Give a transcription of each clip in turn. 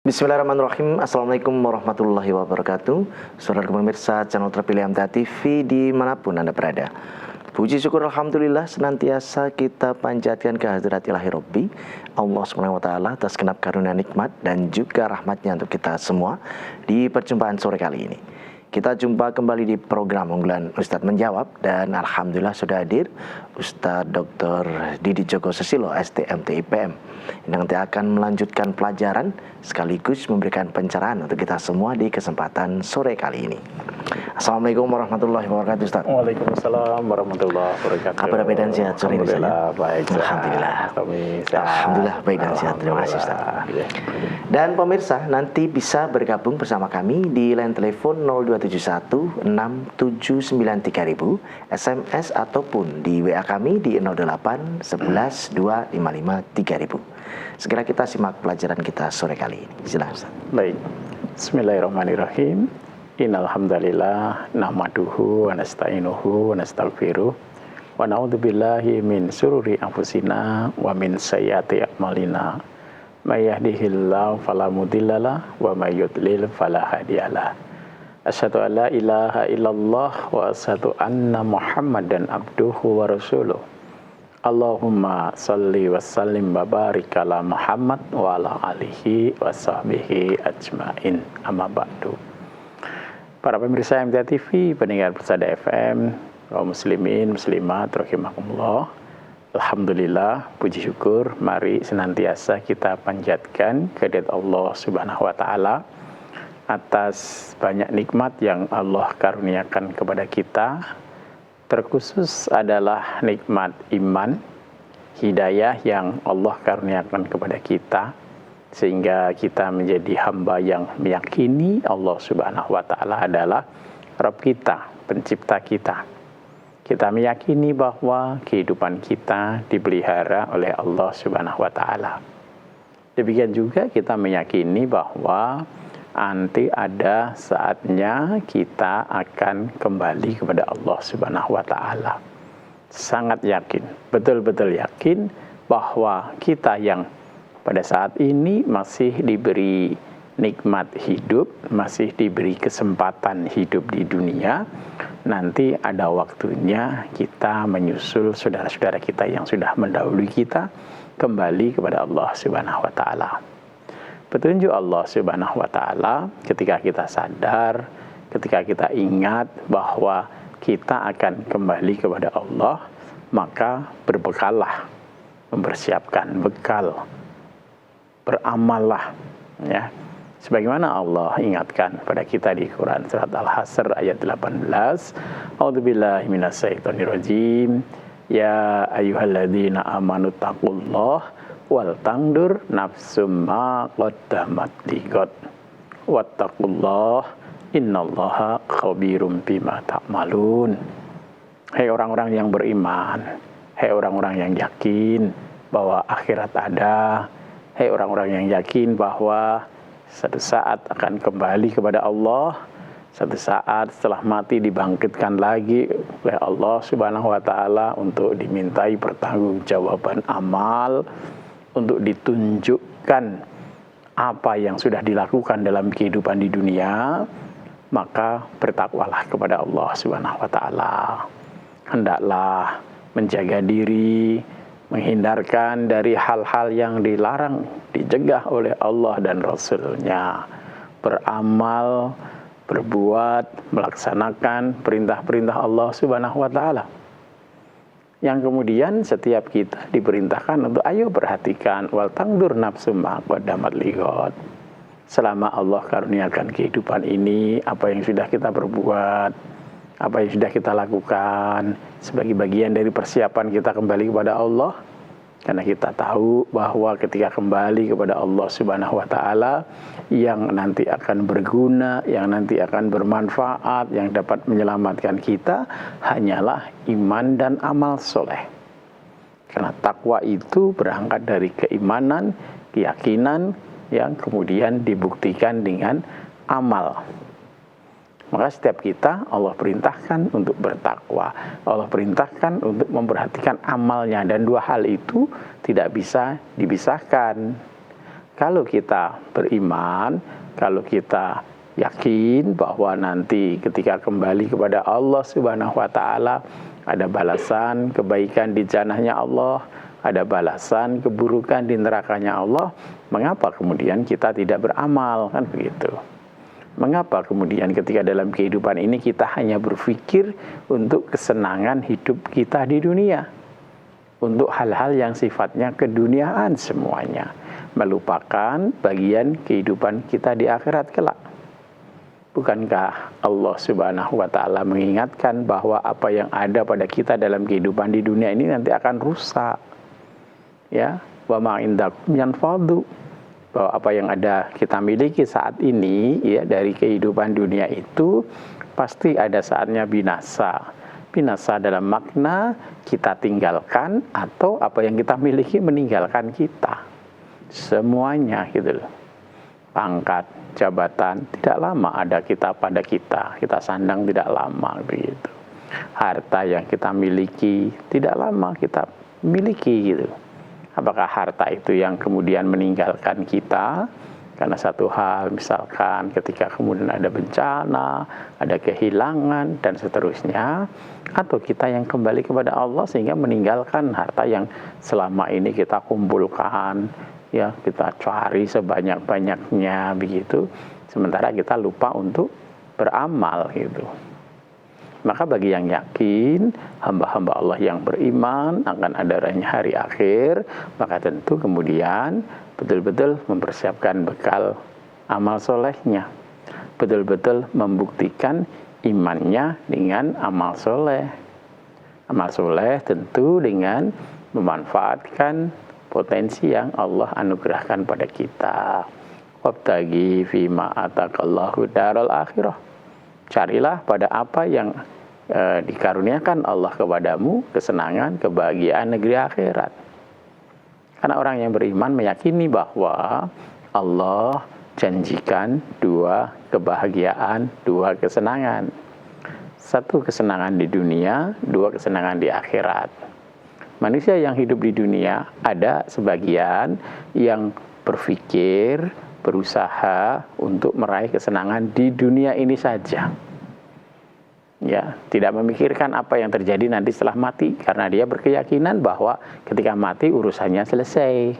Bismillahirrahmanirrahim. Assalamualaikum warahmatullahi wabarakatuh. Saudara pemirsa channel terpilih MTA TV dimanapun Anda berada. Puji syukur Alhamdulillah senantiasa kita panjatkan kehadirat ilahi Rabbi Allah SWT atas genap karunia nikmat dan juga rahmatnya untuk kita semua di perjumpaan sore kali ini. Kita jumpa kembali di program unggulan Ustadz Menjawab dan Alhamdulillah sudah hadir Ustadz Dr. Didi Joko Susilo STMT IPM yang nanti akan melanjutkan pelajaran sekaligus memberikan pencerahan untuk kita semua di kesempatan sore kali ini. Assalamualaikum warahmatullahi wabarakatuh Ustaz. Waalaikumsalam warahmatullahi wabarakatuh. Kabar baik dan sehat sore ini Ustaz? Alhamdulillah baik. Alhamdulillah. Sehat. Alhamdulillah baik dan sehat. Terima kasih Ustaz. Dan pemirsa nanti bisa bergabung bersama kami di line telepon 0271 679 3000, SMS ataupun di WA kami di 08 11 255 3000. Segera kita simak pelajaran kita sore kali ini. Silakan Ustaz. Baik. Bismillahirrahmanirrahim. Innal hamdalillah nahmaduhu wa nasta'inuhu wa nastaghfiruh wa na'udzubillahi min syururi anfusina wa min sayyiati a'malina. May yahdihillahu fala mudhillalah wa may yudlil fala hadiyalah. Asyhadu an la ilaha illallah wa asyhadu anna Muhammadan abduhu wa rasuluh. Allahumma salli wa sallim wa barik ala Muhammad wa ala alihi wa sahbihi ajmain. Amma ba'du. Para pemirsa MTA TV, pendengar Persada FM, kaum muslimin, muslimat, rahimakumullah. Alhamdulillah, puji syukur, mari senantiasa kita panjatkan kehadirat Allah Subhanahu wa taala atas banyak nikmat yang Allah karuniakan kepada kita. Terkhusus adalah nikmat iman, hidayah yang Allah karuniakan kepada kita, sehingga kita menjadi hamba yang meyakini Allah Subhanahu wa taala adalah Rabb kita, pencipta kita. Kita meyakini bahwa kehidupan kita dipelihara oleh Allah Subhanahu wa taala. Demikian juga kita meyakini bahwa nanti ada saatnya kita akan kembali kepada Allah Subhanahu wa taala. Sangat yakin, betul-betul yakin bahwa kita yang pada saat ini masih diberi nikmat hidup, masih diberi kesempatan hidup di dunia, nanti ada waktunya kita menyusul saudara-saudara kita yang sudah mendahului kita kembali kepada Allah Subhanahu wa taala. Petunjuk Allah Subhanahu wa taala ketika kita sadar, ketika kita ingat bahwa kita akan kembali kepada Allah, maka berbekallah, mempersiapkan bekal, beramallah, ya. Sebagaimana Allah ingatkan pada kita di Quran surat Al-Hasr ayat 18, A'udzubillahi minasyaitonirrajim, ya ayyuhalladzina amanu taqullah wal tangdur nafsum ma qaddamat lighad wattaqullah innallaha khabirum bima ta'malun. Hai orang-orang yang beriman, hai orang-orang yang yakin bahwa akhirat ada, hai orang-orang yang yakin bahwa satu saat akan kembali kepada Allah, satu saat setelah mati dibangkitkan lagi oleh Allah Subhanahu wa taala untuk dimintai pertanggungjawaban amal, untuk ditunjukkan apa yang sudah dilakukan dalam kehidupan di dunia, maka bertakwalah kepada Allah Subhanahu wa taala. Hendaklah menjaga diri, menghindarkan dari hal-hal yang dilarang, dicegah oleh Allah dan Rasul-Nya. Beramal, berbuat, melaksanakan perintah-perintah Allah Subhanahu wa taala. Yang kemudian setiap kita diperintahkan untuk ayo perhatikan wal tangdur nafsum ma qaddamat lighad. Selama Allah karuniakan kehidupan ini, apa yang sudah kita perbuat, apa yang sudah kita lakukan sebagai bagian dari persiapan kita kembali kepada Allah. Karena kita tahu bahwa ketika kembali kepada Allah Subhanahu wa taala, yang nanti akan berguna, yang nanti akan bermanfaat, yang dapat menyelamatkan kita hanyalah iman dan amal soleh. Karena takwa itu berangkat dari keimanan, keyakinan yang kemudian dibuktikan dengan amal. Maka setiap kita Allah perintahkan untuk bertakwa, Allah perintahkan untuk memperhatikan amalnya, dan dua hal itu tidak bisa dipisahkan. kalau kita beriman, kalau kita yakin bahwa nanti ketika kembali kepada Allah Subhanahu wa taala ada balasan kebaikan di jannahnya Allah, ada balasan keburukan di nerakanya Allah, mengapa kemudian kita tidak beramal, kan begitu? Mengapa kemudian ketika dalam kehidupan ini kita hanya berpikir untuk kesenangan hidup kita di dunia, untuk hal-hal yang sifatnya keduniaan semuanya, melupakan bagian kehidupan kita di akhirat kelak? Bukankah Allah Subhanahu wa taala mengingatkan bahwa apa yang ada pada kita dalam kehidupan di dunia ini nanti akan rusak? Ya, wa ma indakum yanfadu. Bahwa apa yang ada kita miliki saat ini ya dari kehidupan dunia itu pasti ada saatnya binasa. Binasa dalam makna kita tinggalkan atau apa yang kita miliki meninggalkan kita. Semuanya gitu loh. Pangkat, jabatan tidak lama ada kita pada kita. Kita sandang tidak lama begitu. Harta yang kita miliki tidak lama kita miliki gitu. Apakah harta itu yang kemudian meninggalkan kita karena satu hal, misalkan ketika kemudian ada bencana, ada kehilangan dan seterusnya, atau kita yang kembali kepada Allah sehingga meninggalkan harta yang selama ini kita kumpulkan, ya kita cari sebanyak-banyaknya begitu, sementara kita lupa untuk beramal gitu. Maka bagi yang yakin, hamba-hamba Allah yang beriman akan adanya hari akhir, maka tentu kemudian betul-betul mempersiapkan bekal amal solehnya. Betul-betul membuktikan imannya dengan amal soleh. Amal soleh tentu dengan memanfaatkan potensi yang Allah anugerahkan pada kita. Wabtagi fima atakallahu daral akhirah. Carilah pada apa yang dikaruniakan Allah kepadamu, kesenangan, kebahagiaan negeri akhirat. Karena orang yang beriman meyakini bahwa Allah janjikan dua kebahagiaan, dua kesenangan. Satu kesenangan di dunia, dua kesenangan di akhirat. Manusia yang hidup di dunia ada sebagian yang berpikir, berusaha untuk meraih kesenangan di dunia ini saja. Ya, tidak memikirkan apa yang terjadi nanti setelah mati karena dia berkeyakinan bahwa ketika mati urusannya selesai.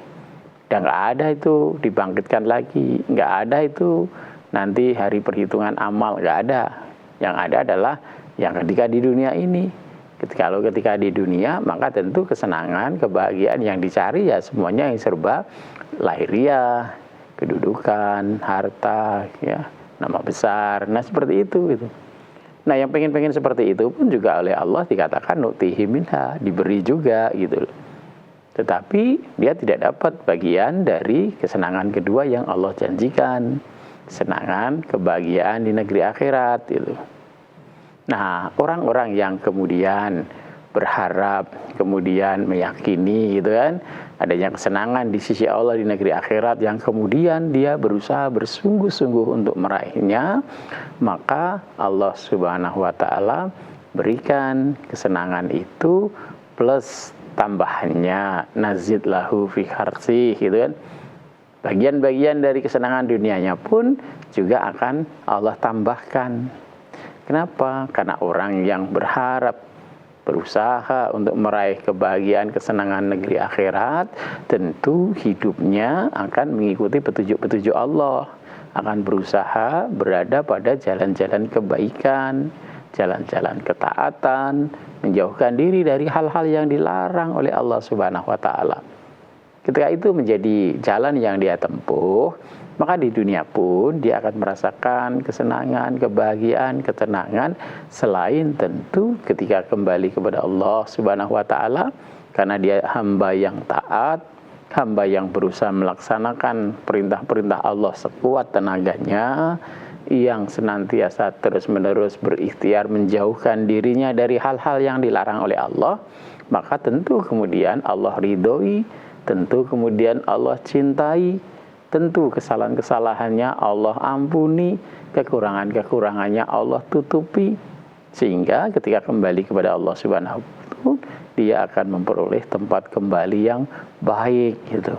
Dan nggak ada itu dibangkitkan lagi, nggak ada itu nanti hari perhitungan amal, nggak ada. Yang ada adalah yang ketika di dunia ini. Kalau ketika di dunia, maka tentu kesenangan, kebahagiaan yang dicari ya semuanya yang serba lahiriah, kedudukan, harta, ya, nama besar, nah seperti itu gitu. Nah yang pengen-pengen seperti itu pun juga oleh Allah dikatakan nu'tihi minha, diberi juga gitu. Tetapi dia tidak dapat bagian dari kesenangan kedua yang Allah janjikan, kesenangan, kebahagiaan di negeri akhirat gitu. Nah orang-orang yang kemudian berharap, kemudian meyakini gitu kan, adanya kesenangan di sisi Allah di negeri akhirat yang kemudian dia berusaha bersungguh-sungguh untuk meraihnya, maka Allah Subhanahu wa taala berikan kesenangan itu plus tambahannya nazid lahu fi harsi gitu kan. Bagian-bagian dari kesenangan dunianya pun juga akan Allah tambahkan. Kenapa? Karena orang yang berharap, berusaha untuk meraih kebahagiaan kesenangan negeri akhirat, tentu hidupnya akan mengikuti petunjuk-petunjuk Allah, akan berusaha berada pada jalan-jalan kebaikan, jalan-jalan ketaatan, menjauhkan diri dari hal-hal yang dilarang oleh Allah Subhanahu wa taala. Ketika itu menjadi jalan yang dia tempuh, maka di dunia pun dia akan merasakan kesenangan, kebahagiaan, ketenangan, selain tentu ketika kembali kepada Allah Subhanahu wa taala, karena dia hamba yang taat, hamba yang berusaha melaksanakan perintah-perintah Allah sekuat tenaganya, yang senantiasa terus-menerus berikhtiar menjauhkan dirinya dari hal-hal yang dilarang oleh Allah, maka tentu kemudian Allah ridhoi, tentu kemudian Allah cintai, tentu kesalahan-kesalahannya Allah ampuni, kekurangan-kekurangannya Allah tutupi, sehingga ketika kembali kepada Allah Subhanahu wa taala dia akan memperoleh tempat kembali yang baik gitu.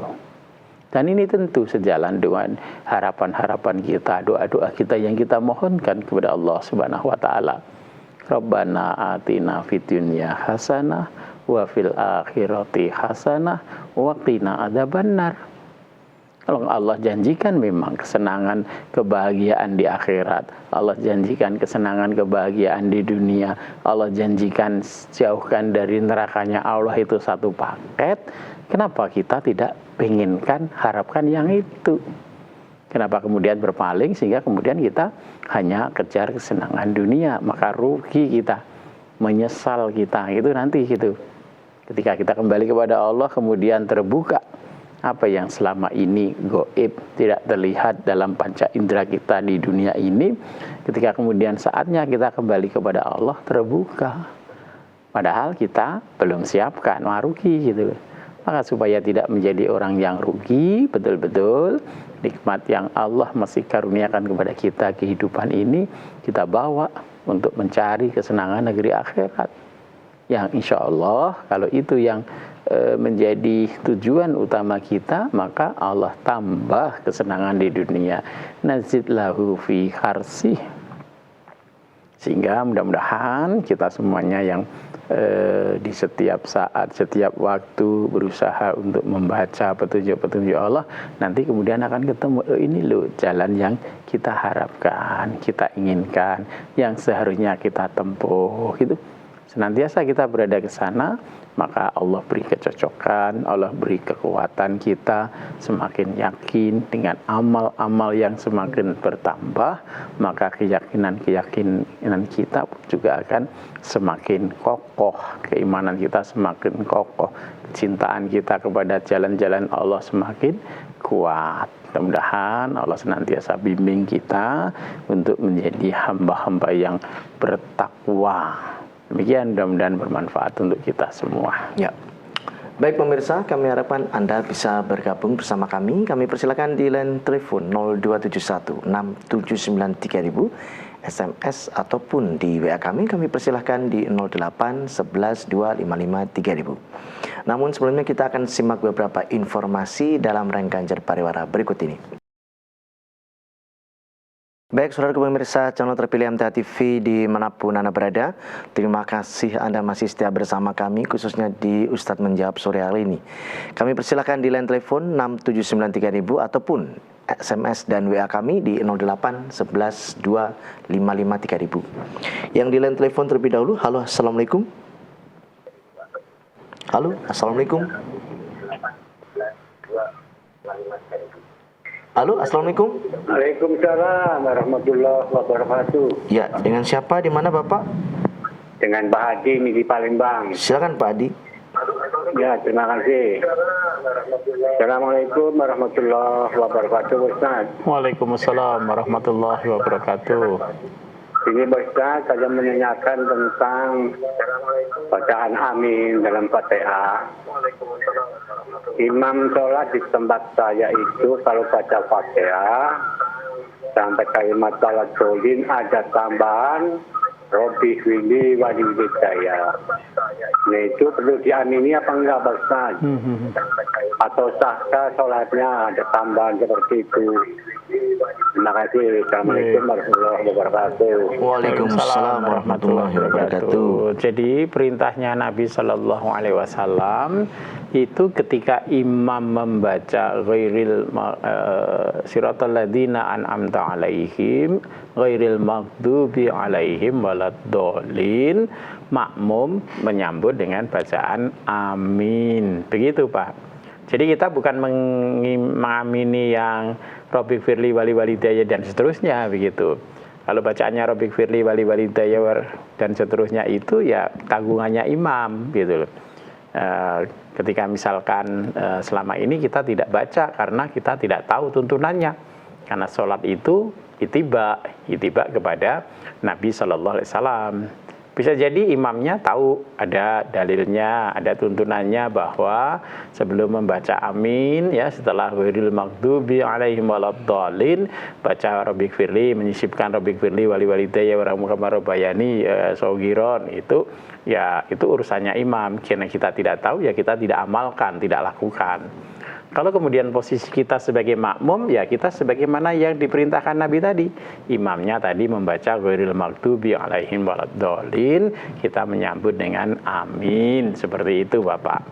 Dan ini tentu sejalan dengan harapan-harapan kita, doa-doa kita yang kita mohonkan kepada Allah Subhanahu wa taala. Rabbana atina fid dunya hasanah wa fil akhirati hasanah wa qina adzabannar. Kalau Allah janjikan memang kesenangan, kebahagiaan di akhirat, Allah janjikan kesenangan, kebahagiaan di dunia, Allah janjikan jauhkan dari nerakanya Allah, itu satu paket. Kenapa kita tidak inginkan, harapkan yang itu? Kenapa kemudian berpaling sehingga kemudian kita hanya kejar kesenangan dunia? Maka rugi kita, menyesal kita, itu nanti gitu. Ketika kita kembali kepada Allah kemudian terbuka apa yang selama ini gaib, tidak terlihat dalam panca indera kita di dunia ini, ketika kemudian saatnya kita kembali kepada Allah terbuka. Padahal kita belum siapkan, rugi gitu. Maka supaya tidak menjadi orang yang rugi, betul-betul nikmat yang Allah masih karuniakan kepada kita kehidupan ini, kita bawa untuk mencari kesenangan negeri akhirat. Yang insya Allah kalau itu yang menjadi tujuan utama kita, maka Allah tambah kesenangan di dunia. Nazid lahu fi harsih. Sehingga mudah-mudahan kita semuanya yang di setiap saat, setiap waktu berusaha untuk membaca petunjuk-petunjuk Allah, nanti kemudian akan ketemu, ini loh jalan yang kita harapkan, kita inginkan, yang seharusnya kita tempuh gitu. Senantiasa kita berada ke sana, maka Allah beri kecocokan, Allah beri kekuatan kita semakin yakin dengan amal-amal yang semakin bertambah, maka keyakinan kita juga akan semakin kokoh, keimanan kita semakin kokoh, kecintaan kita kepada jalan-jalan Allah semakin kuat. Mudah-mudahan Allah senantiasa bimbing kita untuk menjadi hamba-hamba yang bertakwa. Demikian, mudah-mudahan bermanfaat untuk kita semua. Ya. Baik pemirsa, kami harapkan Anda bisa bergabung bersama kami. Kami persilakan di line telepon 0271-679-3000, SMS ataupun di WA kami persilahkan di 08-11-255-3000. Namun sebelumnya kita akan simak beberapa informasi dalam rangkaian Ganjar Pariwara berikut ini. Baik, saudara pemirsa channel terpilih MTA TV dimanapun Anda berada, terima kasih Anda masih setia bersama kami, khususnya di Ustadz Menjawab sore hari ini. Kami persilakan di line telepon 6793000 ataupun SMS dan WA kami di 08-11-255-3000. Yang di line telepon terlebih dahulu, halo, assalamualaikum. Halo, assalamualaikum. Halo, assalamualaikum. Waalaikumsalam warahmatullahi wabarakatuh. Ya, dengan siapa, di mana Bapak? Dengan Pak Hadi di Palembang. Silakan Pak Hadi. Ya, terima kasih. Assalamualaikum warahmatullahi wabarakatuh, Ustaz. Waalaikumsalam warahmatullahi wabarakatuh. Ini Ustaz, saya menanyakan tentang bacaan amin dalam Fatihah. Imam sholat di tempat saya itu kalau baca Fatihah sampai kalimat salat dolin ada tambahan Robi Wili Wadi Hidayah. Nah itu perlu diamini apa enggak Ustaz? Atau sahkah sholatnya ada tambahan seperti itu? Terima kasih. Assalamualaikum warahmatullahi wabarakatuh. Waalaikumsalam warahmatullahi wabarakatuh. Jadi perintahnya Nabi Shallallahu Alaihi Wasallam itu ketika imam membaca ghairil siratal ladzina an'amta alaihim ghairil maghdubi alaihim waladdallin, makmum menyambut dengan bacaan amin. Begitu Pak. Jadi kita bukan mengamini yang Rabbik firli wali walidayya dan seterusnya begitu. Kalau bacaannya Rabbik firli wali walidayya dan seterusnya itu ya tanggungannya imam gitu loh. Ketika misalkan selama ini kita tidak baca karena kita tidak tahu tuntunannya, karena sholat itu itiba kepada Nabi Shallallahu Alaihi Wasallam. Bisa jadi imamnya tahu ada dalilnya, ada tuntunannya bahwa sebelum membaca amin ya setelah ghairil maghdubi alaihim waladdallin baca Rabbik firli, menyisipkan Rabbik firli wali walidayya warhamhuma rabbayani shaghiran, itu ya itu urusannya imam. Karena kita tidak tahu ya kita tidak amalkan, tidak lakukan. Kalau kemudian posisi kita sebagai makmum, ya kita sebagaimana yang diperintahkan Nabi tadi. Imamnya tadi membaca ghairil maghdubi alaihim waladdallin, kita menyambut dengan amin. Seperti itu Bapak.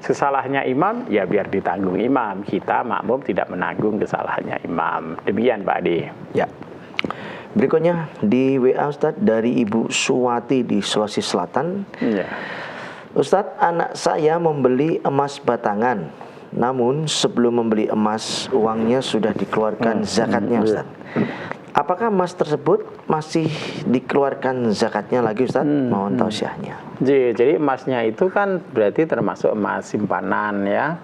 Kesalahnya imam, ya biar ditanggung imam. Kita makmum tidak menanggung kesalahannya imam. Demikian Pak Ade. Ya. Berikutnya di WA Ustadz dari Ibu Suwati di Sulawesi Selatan. Ya. Ustadz, anak saya membeli emas batangan, namun sebelum membeli emas uangnya sudah dikeluarkan zakatnya Ustadz. Apakah emas tersebut masih dikeluarkan zakatnya lagi Ustadz? Mohon tausiahnya. Jadi emasnya itu kan berarti termasuk emas simpanan ya.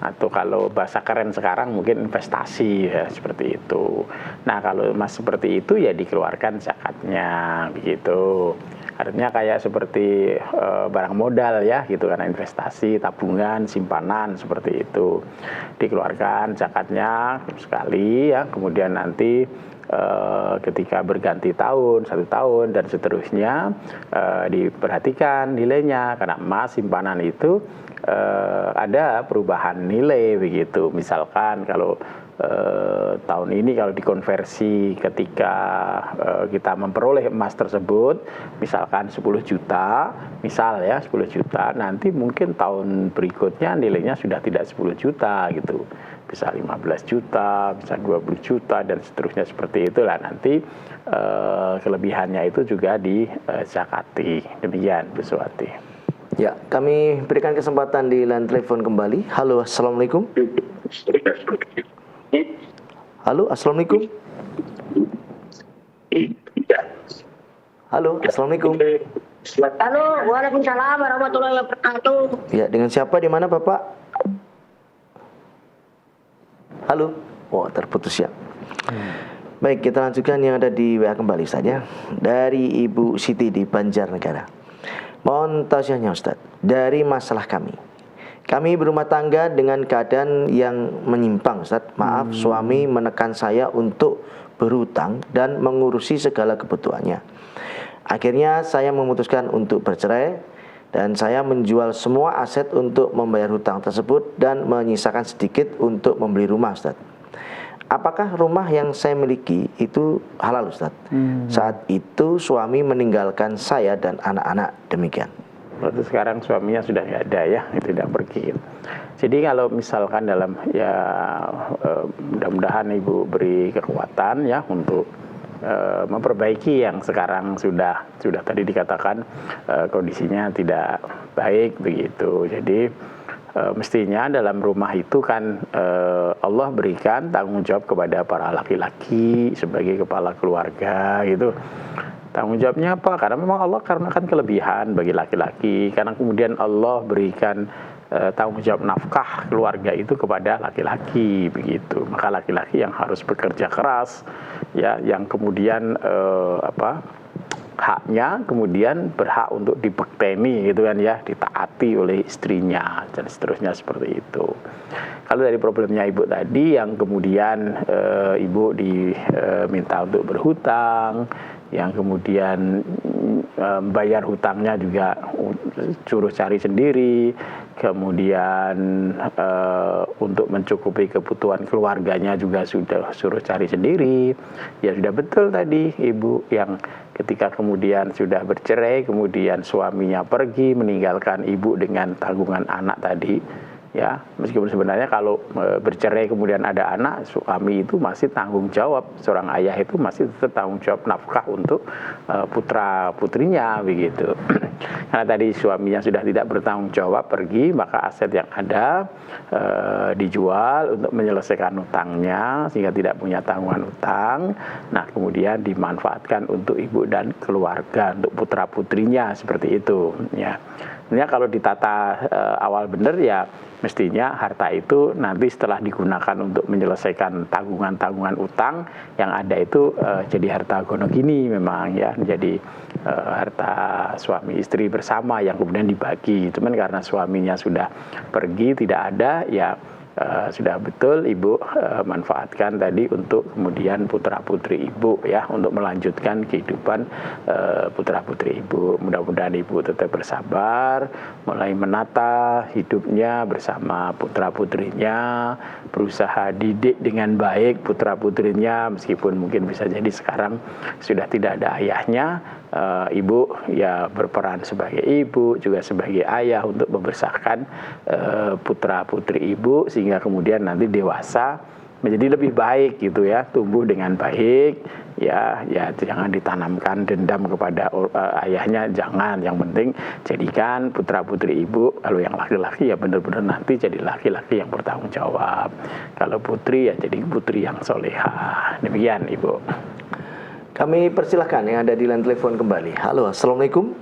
Atau kalau bahasa keren sekarang mungkin investasi ya, seperti itu. Nah kalau emas seperti itu ya dikeluarkan zakatnya begitu. Artinya kayak seperti barang modal ya gitu, karena investasi, tabungan, simpanan seperti itu dikeluarkan zakatnya sekali ya. Kemudian nanti ketika berganti tahun, 1 tahun dan seterusnya diperhatikan nilainya, karena emas simpanan itu ada perubahan nilai begitu. Misalkan kalau tahun ini kalau dikonversi ketika kita memperoleh emas tersebut misalkan 10 juta, misal ya 10 juta, nanti mungkin tahun berikutnya nilainya sudah tidak 10 juta gitu. Bisa 15 juta, bisa 20 juta dan seterusnya seperti itulah nanti kelebihannya itu juga dizakati. Demikian Bu Suwati. Ya, kami berikan kesempatan di line telepon kembali. Halo, assalamualaikum. Halo, assalamualaikum. Halo, assalamualaikum. Halo, waalaikumsalam warahmatullahi wabarakatuh. Ya, dengan siapa di mana Bapak? Halo. Oh, terputus ya. Baik, kita lanjutkan yang ada di WA kembali saja. Dari Ibu Siti di Banjarnegara. Mohon tausiahnya Ustaz, dari masalah kami. Kami berumah tangga dengan keadaan yang menyimpang Ustaz. Maaf, suami menekan saya untuk berhutang dan mengurusi segala kebutuhannya. Akhirnya saya memutuskan untuk bercerai dan saya menjual semua aset untuk membayar hutang tersebut dan menyisakan sedikit untuk membeli rumah Ustaz. Apakah rumah yang saya miliki itu halal Ustaz? Saat itu suami meninggalkan saya dan anak-anak. Demikian. Berarti sekarang suaminya sudah nggak ada ya, tidak pergi. Jadi kalau misalkan dalam ya mudah-mudahan Ibu beri kekuatan ya untuk memperbaiki yang sekarang sudah tadi dikatakan kondisinya tidak baik begitu. Jadi mestinya dalam rumah itu kan Allah berikan tanggung jawab kepada para laki-laki sebagai kepala keluarga gitu. Tanggung jawabnya apa? Karena memang Allah karenakan kelebihan bagi laki-laki. Karena kemudian Allah berikan tanggung jawab nafkah keluarga itu kepada laki-laki begitu. Maka laki-laki yang harus bekerja keras ya, yang kemudian haknya kemudian berhak untuk dibekteni gitu kan ya, ditaati oleh istrinya dan seterusnya seperti itu. Kalau dari problemnya Ibu tadi yang kemudian Ibu diminta untuk berhutang, yang kemudian bayar hutangnya juga suruh cari sendiri, kemudian untuk mencukupi kebutuhan keluarganya juga sudah suruh cari sendiri. Ya sudah betul tadi Ibu yang ketika kemudian sudah bercerai, kemudian suaminya pergi meninggalkan Ibu dengan tanggungan anak tadi. Ya, meskipun sebenarnya kalau bercerai kemudian ada anak, suami itu masih tanggung jawab, seorang ayah itu masih tetap tanggung jawab nafkah untuk putra putrinya begitu. Karena tadi suaminya sudah tidak bertanggung jawab pergi, maka aset yang ada dijual untuk menyelesaikan utangnya sehingga tidak punya tanggungan utang. Nah, kemudian dimanfaatkan untuk ibu dan keluarga, untuk putra putrinya seperti itu. Ya, sebenarnya kalau ditata awal benar ya. Mestinya harta itu nanti setelah digunakan untuk menyelesaikan tanggungan-tanggungan utang yang ada itu jadi harta gonogini memang ya, jadi harta suami istri bersama yang kemudian dibagi. Cuman karena suaminya sudah pergi tidak ada ya, sudah betul Ibu manfaatkan tadi untuk kemudian putra-putri Ibu ya, untuk melanjutkan kehidupan putra-putri Ibu. Mudah-mudahan Ibu tetap bersabar, mulai menata hidupnya bersama putra-putrinya, berusaha didik dengan baik putra-putrinya, meskipun mungkin bisa jadi sekarang sudah tidak ada ayahnya. Ibu ya berperan sebagai ibu juga sebagai ayah untuk membesarkan putra-putri Ibu sehingga kemudian nanti dewasa menjadi lebih baik gitu ya, tumbuh dengan baik ya, jangan ditanamkan dendam kepada ayahnya, jangan. Yang penting jadikan putra-putri Ibu, kalau yang laki-laki ya benar-benar nanti jadi laki-laki yang bertanggung jawab, kalau putri ya jadi putri yang solehah. Demikian Ibu. Kami persilahkan yang ada di line telepon kembali. Halo, assalamualaikum.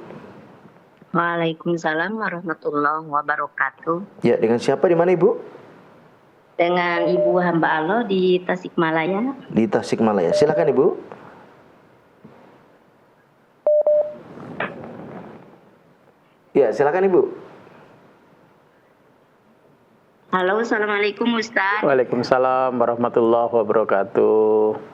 Waalaikumsalam warahmatullahi wabarakatuh. Ya, dengan siapa, di mana Ibu? Dengan Ibu hamba Allah di Tasikmalaya. Di Tasikmalaya. Silakan Ibu. Ya, silakan Ibu. Halo, assalamualaikum Ustaz. Waalaikumsalam warahmatullahi wabarakatuh.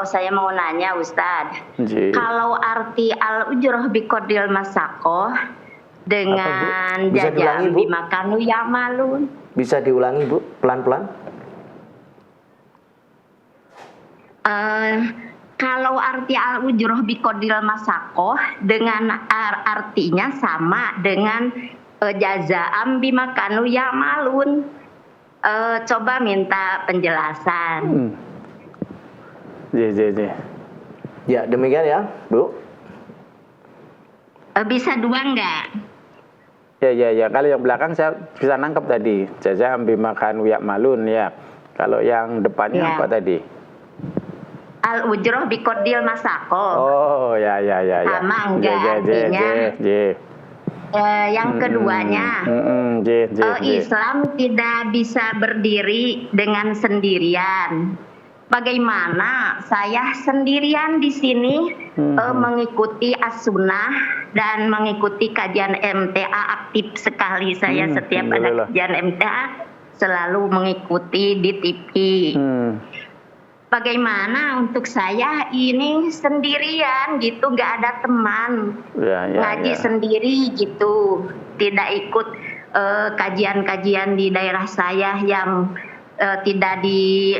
Saya mau nanya Ustaz, Ji. kalau arti al-ujroh biqadril masakoh dengan Bisa diulangi, jajam Bu? bimakanu ya'malun. Bisa diulangi Bu, pelan-pelan. Kalau arti al-ujroh biqadril masakoh dengan artinya sama dengan jazaam bimakanu ya'malun. Coba minta penjelasan. Ya, demikian ya, Bu. Bisa dua enggak? Ya. Kalau yang belakang saya bisa nangkep tadi. Jaza bima kanu ya'malun ya. Kalau yang depannya Ya. apa tadi? Al-ujroh biqadril masakoh. Oh, ya. Sama enggak artinya? Yang keduanya, Islam tidak bisa berdiri dengan sendirian. Bagaimana saya sendirian di sini mengikuti as-sunnah dan mengikuti kajian MTA, aktif sekali saya setiap ada kajian MTA selalu mengikuti di TV. Bagaimana untuk saya ini sendirian gitu, nggak ada teman, ngaji sendiri gitu, tidak ikut kajian-kajian di daerah saya yang tidak di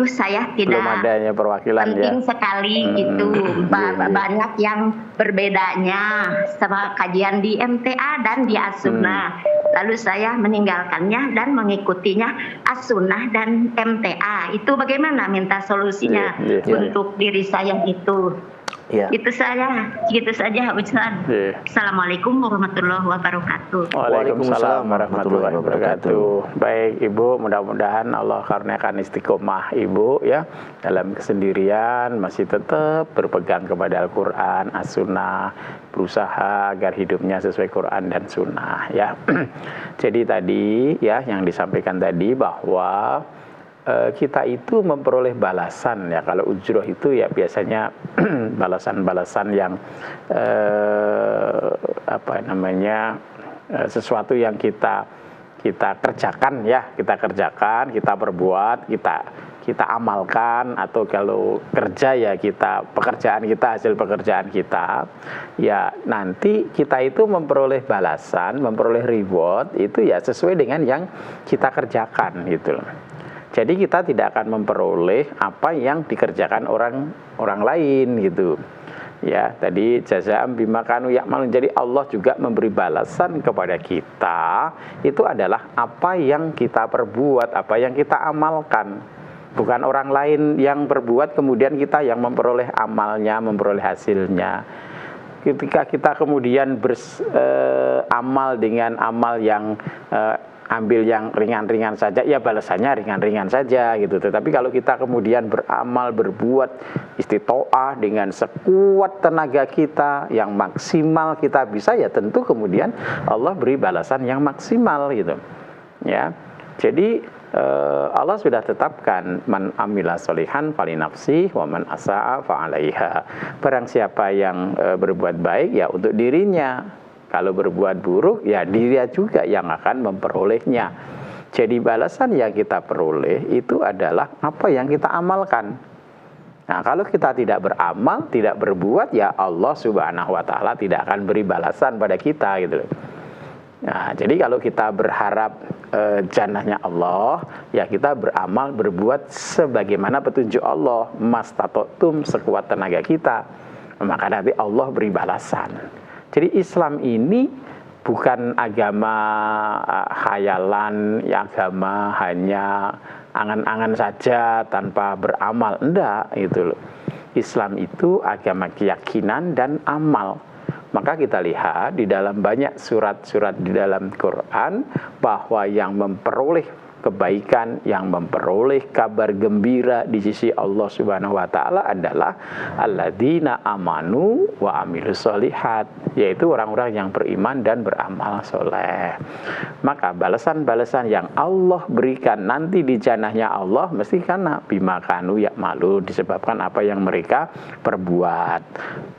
saya tidak belum adanya perwakilan penting ya. sekali gitu. Banyak yang berbedanya sama kajian di MTA dan di as-sunnah. Lalu saya meninggalkannya dan mengikutinya as-sunnah dan MTA. Itu bagaimana minta solusinya untuk diri saya itu? Ya. Itu saja Ustaz. Assalamualaikum warahmatullahi wabarakatuh. Waalaikumsalam warahmatullahi wabarakatuh. Baik Ibu, mudah-mudahan Allah karuniakan istiqomah Ibu ya, dalam kesendirian masih tetap berpegang kepada Al-Quran, As-Sunnah, berusaha agar hidupnya sesuai Quran dan Sunnah ya. Jadi tadi ya yang disampaikan tadi bahwa kita itu memperoleh balasan ya. Kalau ujroh itu ya biasanya balasan-balasan yang sesuatu yang kita kerjakan ya, kita perbuat, kita amalkan, atau kalau kerja ya hasil pekerjaan kita ya, nanti kita itu memperoleh balasan, memperoleh reward itu ya sesuai dengan yang kita kerjakan gitu loh. Jadi kita tidak akan memperoleh apa yang dikerjakan orang lain gitu. Ya, tadi jazaa'an bima kanu ya'malun. Jadi Allah juga memberi balasan kepada kita itu adalah apa yang kita perbuat, apa yang kita amalkan. Bukan orang lain yang berbuat kemudian kita yang memperoleh amalnya, memperoleh hasilnya. Ketika kita kemudian beramal dengan amal yang ambil yang ringan-ringan saja, ya balasannya ringan-ringan saja gitu. Tetapi kalau kita kemudian beramal, berbuat istitoah dengan sekuat tenaga kita, yang maksimal kita bisa, ya tentu kemudian Allah beri balasan yang maksimal gitu. Ya, jadi Allah sudah tetapkan man amila sholihan falinafsih wa man asa'a fa'alaiha. Barang siapa yang berbuat baik ya untuk dirinya. Kalau berbuat buruk, ya dia juga yang akan memperolehnya. Jadi balasan yang kita peroleh itu adalah apa yang kita amalkan. Nah, kalau kita tidak beramal, tidak berbuat, ya Allah Subhanahu wa taala tidak akan beri balasan pada kita gitu loh. Nah, jadi kalau kita berharap jannahnya Allah, ya kita beramal, berbuat sebagaimana petunjuk Allah, mastata'tum, sekuat tenaga kita. Maka nanti Allah beri balasan. Jadi Islam ini bukan agama khayalan, ya agama hanya angan-angan saja tanpa beramal. Enggak, itu loh. Islam itu agama keyakinan dan amal. Maka kita lihat di dalam banyak surat-surat di dalam Quran bahwa yang memperoleh kebaikan, yang memperoleh kabar gembira di sisi Allah Subhanahu wa taala adalah alladzina amanu wa amilus solihat, yaitu orang-orang yang beriman dan beramal soleh. Maka balasan-balasan yang Allah berikan nanti di jannahnya Allah mesti karena bima kanu ya'malu, disebabkan apa yang mereka perbuat.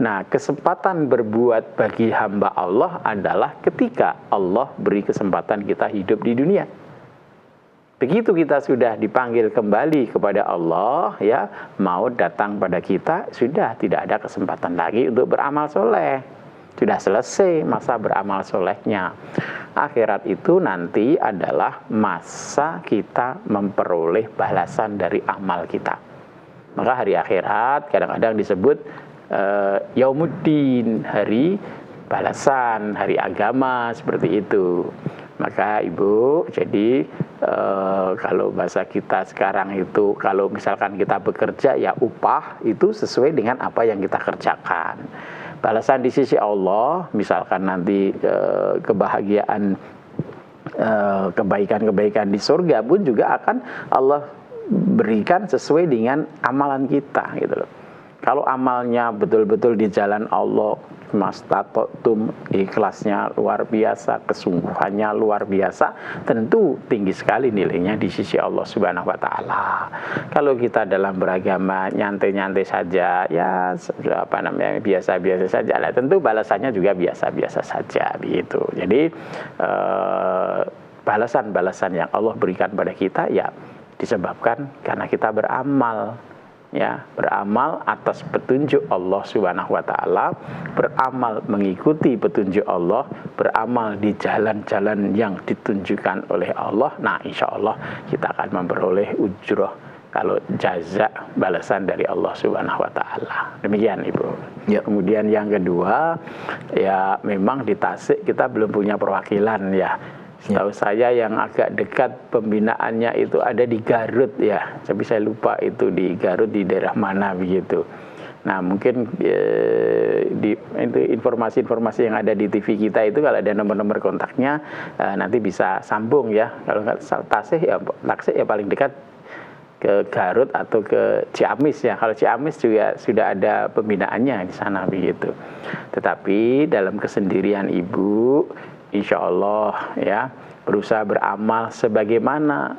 Nah, kesempatan berbuat bagi hamba Allah adalah ketika Allah beri kesempatan kita hidup di dunia. Begitu kita sudah dipanggil kembali kepada Allah, ya, maut datang pada kita, sudah tidak ada kesempatan lagi untuk beramal soleh. Sudah selesai masa beramal solehnya. Akhirat itu nanti adalah masa kita memperoleh balasan dari amal kita. Maka hari akhirat kadang-kadang disebut Yaumuddin, hari balasan, hari agama, seperti itu. Maka Ibu, jadi kalau bahasa kita sekarang itu, kalau misalkan kita bekerja, ya upah itu sesuai dengan apa yang kita kerjakan. Balasan di sisi Allah, misalkan nanti kebahagiaan, kebaikan-kebaikan di surga pun juga akan Allah berikan sesuai dengan amalan kita, gitu loh. Kalau amalnya betul-betul di jalan Allah, mastata'tum, ikhlasnya luar biasa, kesungguhannya luar biasa, tentu tinggi sekali nilainya di sisi Allah Subhanahu wa taala. Kalau kita dalam beragama nyantai-nyantai saja, ya apa namanya, biasa-biasa saja, lah tentu balasannya juga biasa-biasa saja begitu. Jadi balasan-balasan yang Allah berikan pada kita ya disebabkan karena kita beramal. Ya, beramal atas petunjuk Allah Subhanahu wa taala, beramal mengikuti petunjuk Allah, beramal di jalan-jalan yang ditunjukkan oleh Allah. Nah, insya Allah kita akan memperoleh ujroh, kalau jaza, balasan dari Allah Subhanahu wa taala. Demikian Ibu. Ya, kemudian yang kedua, ya memang di Tasik kita belum punya perwakilan ya. Setahu saya yang agak dekat pembinaannya itu ada di Garut ya, tapi saya lupa itu di Garut di daerah mana begitu. Nah mungkin itu informasi-informasi yang ada di TV kita itu kalau ada nomor-nomor kontaknya nanti bisa sambung ya. Kalau Tasik ya paling dekat ke Garut atau ke Ciamis ya. Kalau Ciamis juga sudah ada pembinaannya di sana begitu. Tetapi dalam kesendirian Ibu, insya Allah ya berusaha beramal sebagaimana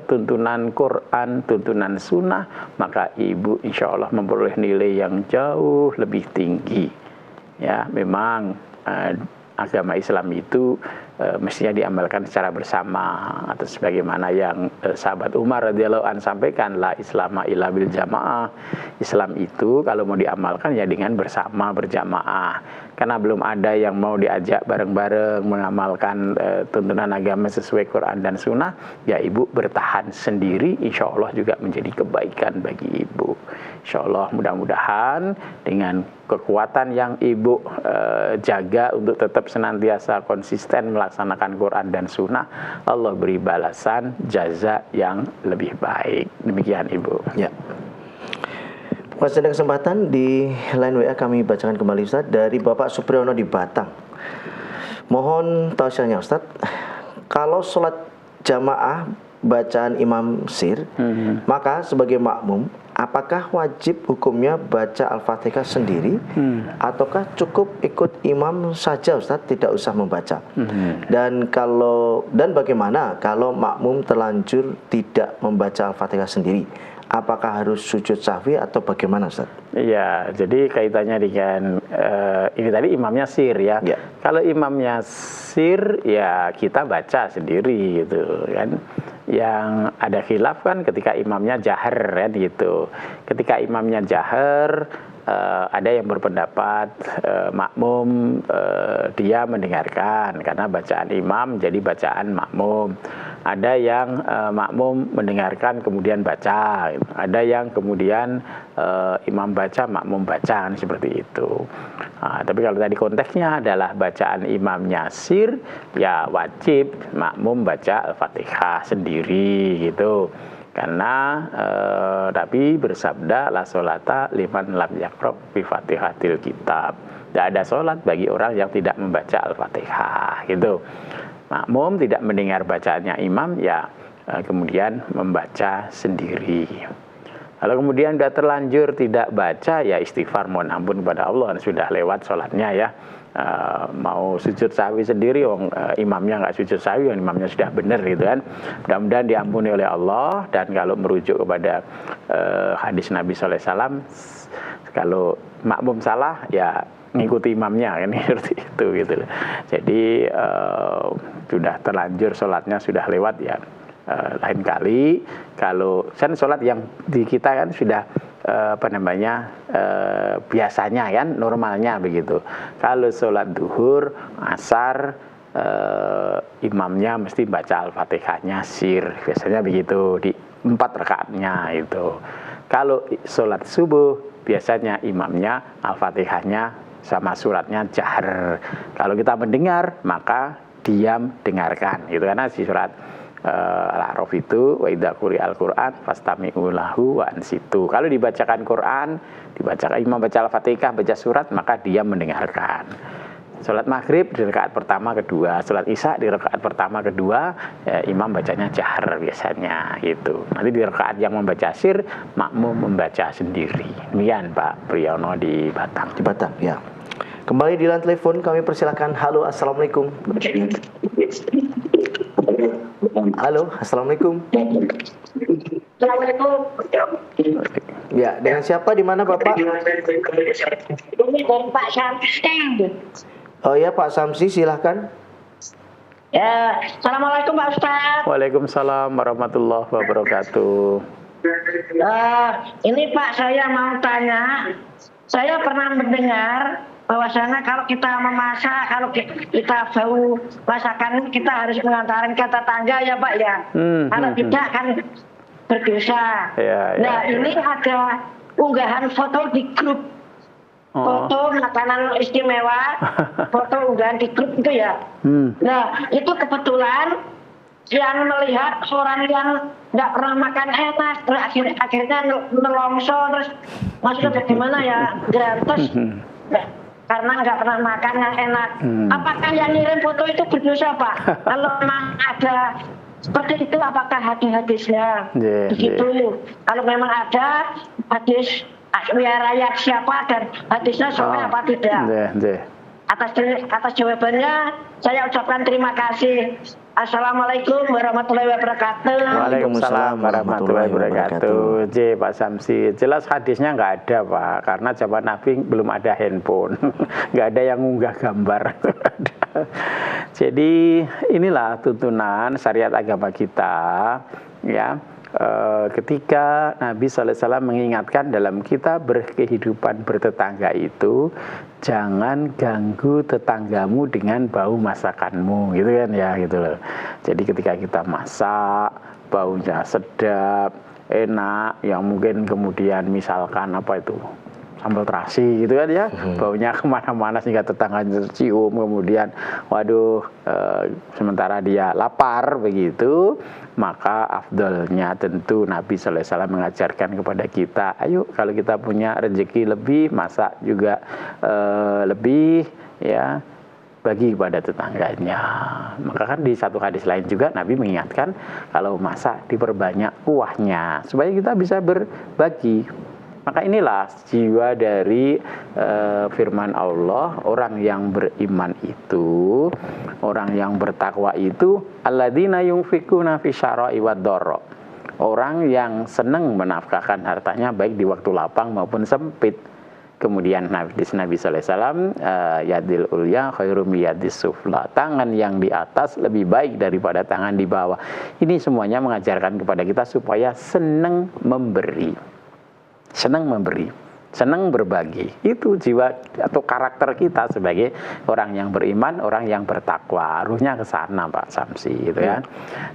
tuntunan Quran, tuntunan Sunnah, maka Ibu insya Allah memperoleh nilai yang jauh lebih tinggi. Ya, memang agama Islam itu mestinya diamalkan secara bersama, atau sebagaimana yang sahabat Umar radhiyallahu anhu sampaikan, la islama illa bil jamaah. Islam itu kalau mau diamalkan ya dengan bersama, berjamaah. Karena belum ada yang mau diajak bareng-bareng mengamalkan tuntunan agama sesuai Quran dan Sunnah, ya Ibu bertahan sendiri, insya Allah juga menjadi kebaikan bagi Ibu. Insya Allah mudah-mudahan dengan kekuatan yang Ibu jaga untuk tetap senantiasa konsisten melaksanakan Quran dan Sunnah, Allah beri balasan jaza yang lebih baik. Demikian Ibu. Ya. Masih ada kesempatan di line WA kami bacakan kembali Ustaz dari Bapak Supriyono di Batang. Mohon tausiahnya Ustaz, kalau sholat jamaah bacaan imam sir, maka sebagai makmum apakah wajib hukumnya baca Al-Fatihah sendiri ataukah cukup ikut imam saja Ustaz, tidak usah membaca? Dan bagaimana kalau makmum terlanjur tidak membaca Al-Fatihah sendiri? apakah harus sujud sahwi atau bagaimana, Ustaz? Iya, jadi kaitannya dengan ini tadi imamnya sir ya. Ya. Kalau imamnya sir ya kita baca sendiri gitu kan. Yang ada khilaf kan ketika imamnya jahar kan gitu. Ketika imamnya jahar ada yang berpendapat makmum dia mendengarkan karena bacaan imam jadi bacaan makmum. Ada yang makmum mendengarkan kemudian baca. Ada yang kemudian imam baca, makmum baca, seperti itu. Tapi kalau tadi konteksnya adalah bacaan imamnya sir, ya wajib makmum baca Al-Fatihah sendiri gitu. Karena Nabi bersabda la sholata liman lam yaqra bi Fatihatil kitab. Tidak ada sholat bagi orang yang tidak membaca Al-Fatihah gitu. Makmum tidak mendengar bacaannya imam ya kemudian membaca sendiri. Kalau kemudian sudah terlanjur tidak baca ya istighfar mohon ampun kepada Allah, sudah lewat sholatnya ya. Mau sujud sahwi sendiri imamnya nggak sujud sahwi, imamnya sudah benar gitu kan. Mudah-mudahan diampuni oleh Allah. Dan kalau merujuk kepada hadis Nabi SAW, kalau makmum salah ya ngikuti imamnya kan seperti itu gitu. Jadi sudah terlanjur sholatnya sudah lewat ya. Lain kali kalau kan sholat yang di kita kan sudah biasanya kan normalnya begitu. Kalau sholat duhur, asar imamnya mesti baca Al-Fatihahnya sir, biasanya begitu di 4 rakaatnya itu. Kalau sholat subuh biasanya imamnya Al-Fatihahnya sama suratnya jahar. Kalau kita mendengar maka diam dengarkan gitu, karena di surat Al-A'raf itu wa idza quri'al Qur'an fastami'u lahu wa ansitu. Kalau dibacakan Quran, dibacakan imam baca Al-Fatihah, baca surat, maka dia mendengarkan. Salat maghrib di rakaat pertama kedua, salat isya di rakaat pertama kedua ya, imam bacanya jahar biasanya gitu. Nanti di rakaat yang membaca sir, makmum membaca sendiri. Demikian Pak Priyono di Batang. Di Batam ya. Kembali di line telepon kami persilakan. Halo, assalamualaikum. Halo, assalamualaikum. Assalamualaikum. Ya, dengan siapa di mana Bapak? Ini dari Pak Samsi. Oh ya Pak Samsi, silahkan. Ya, Assalamualaikum Pak Ustaz. Waalaikumsalam warahmatullahi wabarakatuh. Ini Pak, saya mau tanya. Saya pernah mendengar bahwasanya kalau kita memasak, kalau kita bau masakan, kita harus mengantarkan ke tetangga ya Pak ya. Kalau tidak kan berdosa. Nah ini ada unggahan foto di grup, foto makanan istimewa, foto unggahan di grup itu ya. Nah itu kebetulan yang melihat orang yang nggak pernah makan enak, terus akhirnya nelongso, terus maksudnya bagaimana ya, gratis. Karena nggak pernah makan yang enak. Apakah yang ngirim foto itu berdosa Pak? Kalau memang ada seperti itu, apakah hadis-hadisnya begitu? Kalau memang ada hadis riwayat siapa dan hadisnya soal apa tidak? Atas jawabannya saya ucapkan terima kasih. Assalamualaikum warahmatullahi wabarakatuh. Waalaikumsalam warahmatullahi wabarakatuh. Pak Samsi, jelas hadisnya nggak ada Pak, karena zaman Nabi belum ada handphone, nggak ada yang ngunggah gambar. Jadi inilah tuntunan syariat agama kita, ya. Ketika Nabi SAW mengingatkan dalam kita berkehidupan bertetangga itu, jangan ganggu tetanggamu dengan bau masakanmu, gitu kan ya, gitu loh. Jadi ketika kita masak, baunya sedap, enak, yang mungkin kemudian misalkan apa itu, sambal terasi gitu kan ya, baunya kemana-mana sehingga tetangganya tercium, kemudian waduh sementara dia lapar begitu, maka afdolnya tentu Nabi SAW mengajarkan kepada kita, ayo kalau kita punya rezeki lebih, masak juga lebih ya, bagi kepada tetangganya. Maka kan di satu hadis lain juga Nabi mengingatkan kalau masak diperbanyak kuahnya supaya kita bisa berbagi. Maka inilah jiwa dari firman Allah, orang yang beriman itu, orang yang bertakwa itu, alladzina yunfikuna fi syara'i wad dharra. orang yang senang menafkahkan hartanya baik di waktu lapang maupun sempit. Kemudian hadis Nabi sallallahu alaihi wasallam, yadil ulya khairum yadis sufla, tangan yang di atas lebih baik daripada tangan di bawah. Ini semuanya mengajarkan kepada kita supaya senang memberi, senang berbagi. Itu jiwa atau karakter kita sebagai orang yang beriman, orang yang bertakwa. Ruhnya ke sana, Pak Samsi, gitu ya.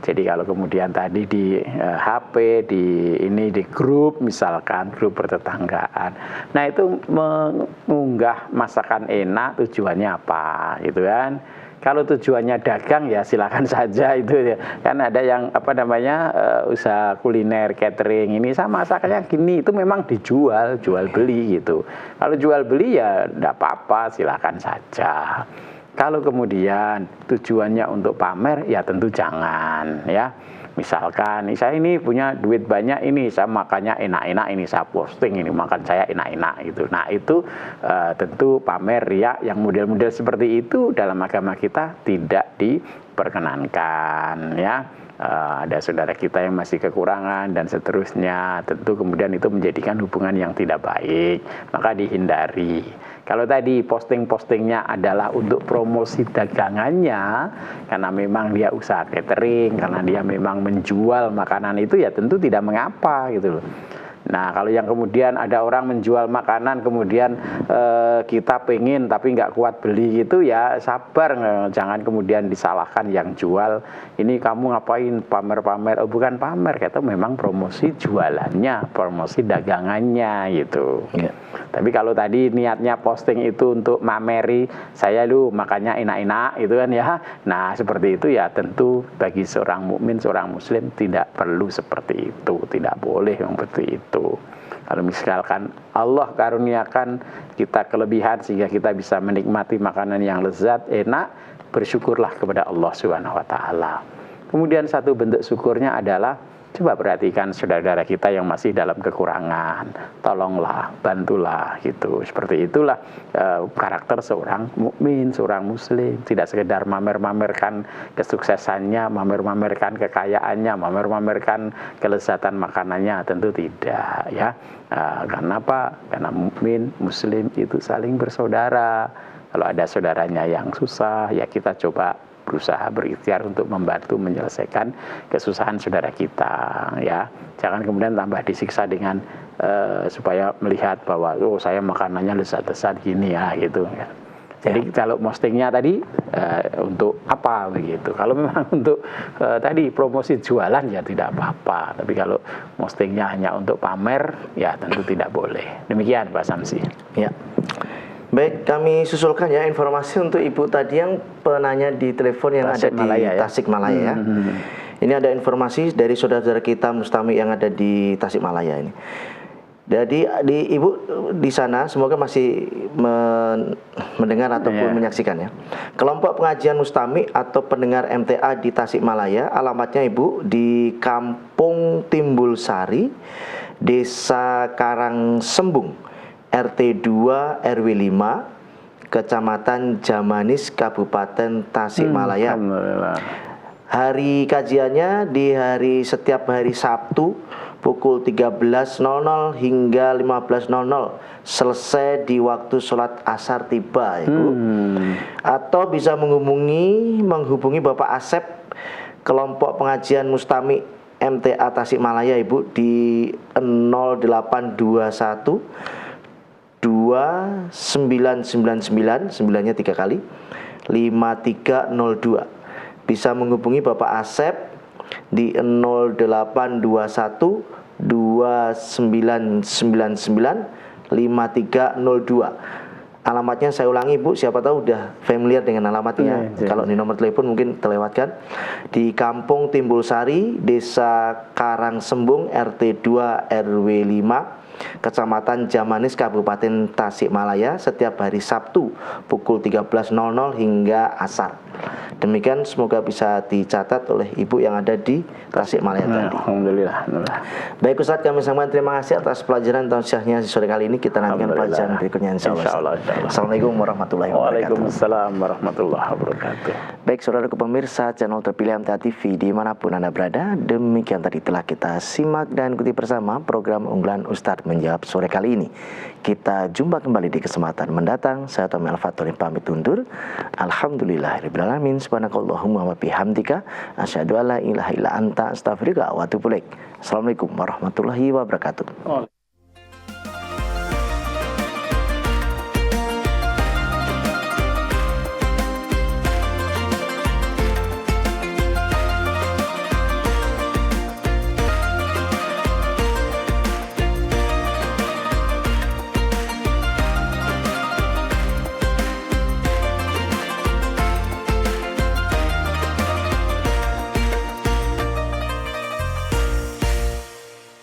Jadi kalau kemudian tadi di HP, di grup misalkan, grup bertetanggaan. Nah, itu mengunggah masakan enak tujuannya apa, gitu kan? Kalau tujuannya dagang ya silakan saja itu ya. Kan ada yang usaha kuliner, catering ini sama masaknya gini, itu memang jual beli gitu. Kalau jual beli ya enggak apa-apa, silakan saja. Kalau kemudian tujuannya untuk pamer ya tentu jangan ya. Misalkan saya ini punya duit banyak ini, saya makannya enak-enak ini, saya posting ini makan saya enak-enak gitu. Nah itu tentu pamer riak yang model-model seperti itu dalam agama kita tidak diperkenankan ya. Ada saudara kita yang masih kekurangan dan seterusnya, tentu kemudian itu menjadikan hubungan yang tidak baik, maka dihindari. Kalau tadi posting-postingnya adalah untuk promosi dagangannya, karena memang dia usaha catering, karena dia memang menjual makanan itu ya tentu tidak mengapa gitu loh. Nah kalau yang kemudian ada orang menjual makanan kemudian kita pengen tapi nggak kuat beli gitu ya sabar, jangan kemudian disalahkan yang jual. Ini kamu ngapain pamer-pamer? Oh bukan pamer, kata memang promosi jualannya, promosi dagangannya gitu. Ya. Tapi kalau tadi niatnya posting itu untuk mameri saya lu makannya enak-enak gitu kan ya. Nah seperti itu ya tentu bagi seorang mukmin, seorang muslim tidak perlu seperti itu, tidak boleh seperti itu. Kalau misalkan Allah karuniakan kita kelebihan sehingga kita bisa menikmati makanan yang lezat, enak, bersyukurlah kepada Allah Subhanahu wa taala. Kemudian satu bentuk syukurnya adalah coba perhatikan saudara-saudara kita yang masih dalam kekurangan, tolonglah, bantulah gitu. Seperti itulah karakter seorang mukmin, seorang muslim. Tidak sekedar mamer-mamerkan kesuksesannya, mamer-mamerkan kekayaannya, mamer-mamerkan kelezatan makanannya, tentu tidak ya. Karena apa? Karena mukmin, muslim itu saling bersaudara. Kalau ada saudaranya yang susah, ya kita coba berusaha berikhtiar untuk membantu menyelesaikan kesusahan saudara kita ya. Jangan kemudian tambah disiksa dengan supaya melihat bahwa oh saya makanannya lezat-lezat gini ya gitu ya. Jadi kalau postingnya tadi untuk apa begitu. Kalau memang untuk tadi promosi jualan ya tidak apa-apa. Tapi kalau postingnya hanya untuk pamer ya tentu tidak boleh. Demikian Pak Samsi. Ya. Baik, kami susulkan ya informasi untuk Ibu tadi yang penanya di telepon yang ada di Tasikmalaya ya. Ini ada informasi dari saudara-saudara kita mustami yang ada di Tasikmalaya ini. Jadi Ibu di sana semoga masih mendengar ataupun menyaksikan ya. Kelompok pengajian mustami atau pendengar MTA di Tasikmalaya, alamatnya Ibu di Kampung Timbul Sari, Desa Karangsembung, RT 2 RW 5, Kecamatan Jamanis, Kabupaten Tasikmalaya. Hari kajiannya di setiap hari Sabtu pukul 13.00 hingga 15.00, selesai di waktu sholat asar tiba Ibu. Atau bisa menghubungi Bapak Asep, kelompok pengajian mustami MTA Tasikmalaya Ibu di 0821 2999, 9-nya 3 kali, 5302. Bisa menghubungi Bapak Asep di 0821 2999 5302. Alamatnya saya ulangi Bu, siapa tahu udah familiar dengan alamatnya. Kalau di nomor telepon mungkin terlewatkan. Di Kampung Timbul Sari, Desa Karangsembung, RT 2 RW 5, Kecamatan Jamanis, Kabupaten Tasikmalaya, setiap hari Sabtu pukul 13.00 hingga asar. Demikian, semoga bisa dicatat oleh Ibu yang ada di Tasikmalaya tadi. Alhamdulillah. Baik Ustaz, kami sampaikan terima kasih atas pelajaran tausiahnya sore kali ini. Kita nantikan pelajaran berikutnya insya Allah. Assalamualaikum warahmatullahi wabarakatuh. Waalaikumsalam warahmatullahi wabarakatuh. Baik saudaraku pemirsa channel terpilih MTA TV dimanapun Anda berada, demikian tadi telah kita simak dan ikuti bersama program unggulan Ustadz Menjawab sore kali ini. Kita jumpa kembali di kesempatan mendatang. Saya Tommy Al-Faturi pamit undur. Alhamdulillahirrahmanirrahim. Subhanakallahumma wa bihamdika asyhadu alla ilaha illa anta astaghfiruka wa atubu ilaik. Assalamualaikum warahmatullahi wabarakatuh.